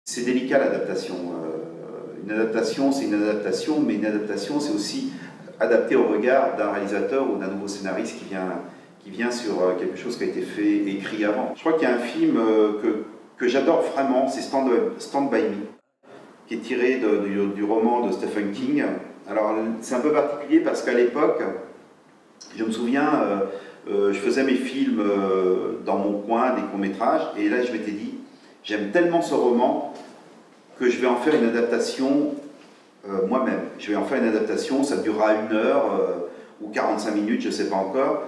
C'est délicat l'adaptation. Une adaptation, c'est une adaptation, mais une adaptation, c'est aussi adapté au regard d'un réalisateur ou d'un nouveau scénariste qui vient sur quelque chose qui a été fait et écrit avant. Je crois qu'il y a un film que j'adore vraiment, c'est Stand By Me, qui est tiré du roman de Stephen King. Alors c'est un peu particulier parce qu'à l'époque, je me souviens, je faisais mes films dans mon coin, des courts-métrages, et là je m'étais dit, j'aime tellement ce roman que je vais en faire une adaptation moi-même. Je vais en faire une adaptation, ça durera 1 heure ou 45 minutes, je ne sais pas encore.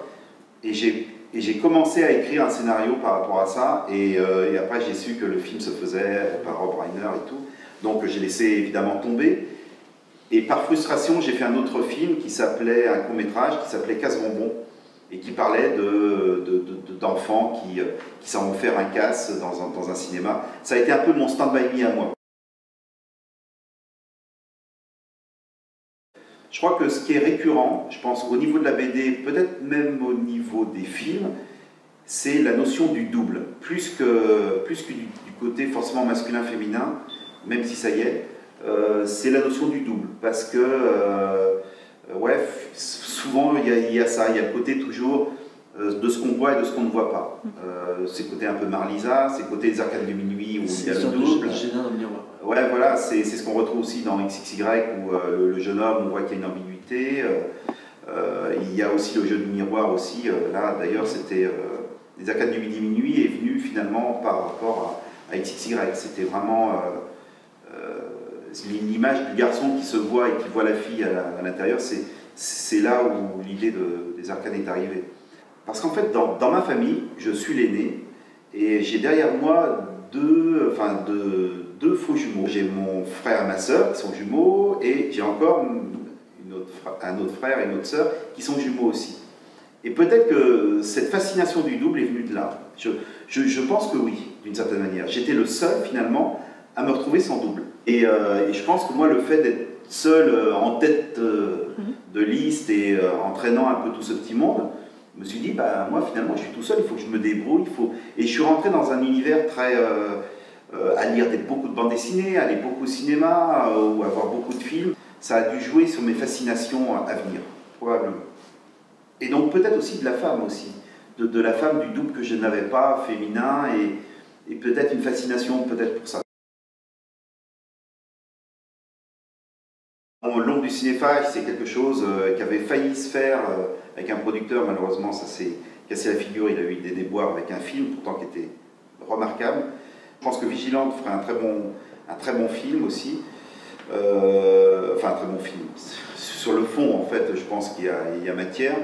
Et j'ai commencé à écrire un scénario par rapport à ça, et après j'ai su que le film se faisait par Rob Reiner et tout. Donc j'ai laissé évidemment tomber. Et par frustration, j'ai fait un autre film qui s'appelait, un court-métrage qui s'appelait Casse-Bonbon, et qui parlait d'enfants qui s'en vont faire un casse dans un cinéma. Ça a été un peu mon stand-by me à moi. Je crois que ce qui est récurrent, je pense au niveau de la BD, peut-être même au niveau des films, c'est la notion du double. Plus que du côté forcément masculin-féminin, même si ça y est, c'est la notion du double. Parce que, ouais, souvent il y a ça, il y a le côté toujours de ce qu'on voit et de ce qu'on ne voit pas. C'est le côté un peu Marlysa, c'est le côté des Arcades de minuit où il y a le double. Ouais, voilà, c'est ce qu'on retrouve aussi dans XXY où le jeune homme, on voit qu'il y a une ambiguïté. Il y a aussi le jeu du miroir aussi. Là, d'ailleurs, c'était les Arcades du minuit est venu finalement par rapport à XXY. C'était vraiment l'image du garçon qui se voit et qui voit la fille à l'intérieur. C'est là où l'idée des Arcades est arrivée. Parce qu'en fait, dans ma famille, je suis l'aîné et j'ai derrière moi deux faux jumeaux. J'ai mon frère et ma sœur qui sont jumeaux, et j'ai encore un autre frère et une autre sœur qui sont jumeaux aussi. Et peut-être que cette fascination du double est venue de là. Je pense que oui, d'une certaine manière. J'étais le seul finalement à me retrouver sans double. Et je pense que moi, le fait d'être seul en tête de liste et entraînant un peu tout ce petit monde, je me suis dit, bah, moi finalement je suis tout seul, il faut que je me débrouille. Et je suis rentré dans un univers très... à lire beaucoup de bandes dessinées, aller beaucoup au cinéma, ou à voir beaucoup de films. Ça a dû jouer sur mes fascinations à venir, probablement. Et donc peut-être aussi de la femme aussi, de la femme du double que je n'avais pas, féminin, et peut-être une fascination peut-être pour ça. L'ombre du cinéphage, c'est quelque chose qui avait failli se faire avec un producteur, malheureusement ça s'est cassé la figure, il a eu des déboires avec un film, pourtant qui était remarquable. Je pense que Vigilante ferait un très bon film aussi. Enfin, un très bon film. Sur le fond, en fait, je pense qu'il y a matière.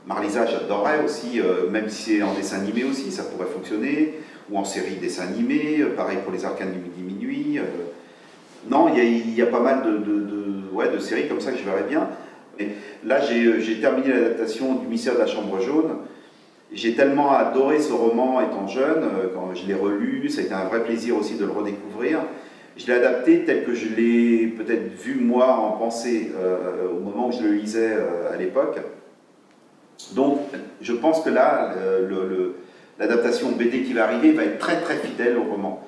Marlysa, j'adorerais aussi, même si c'est en dessin animé aussi, ça pourrait fonctionner. Ou en série dessin animé, pareil pour les Arcanes du midi minuit. Non, il y a pas mal de séries comme ça que je verrais bien. Et là, j'ai terminé l'adaptation du Mystère de la Chambre jaune. J'ai tellement adoré ce roman étant jeune, quand je l'ai relu, ça a été un vrai plaisir aussi de le redécouvrir. Je l'ai adapté tel que je l'ai peut-être vu moi en pensée au moment où je le lisais à l'époque. Donc je pense que là, l'adaptation BD qui va arriver va être très très fidèle au roman.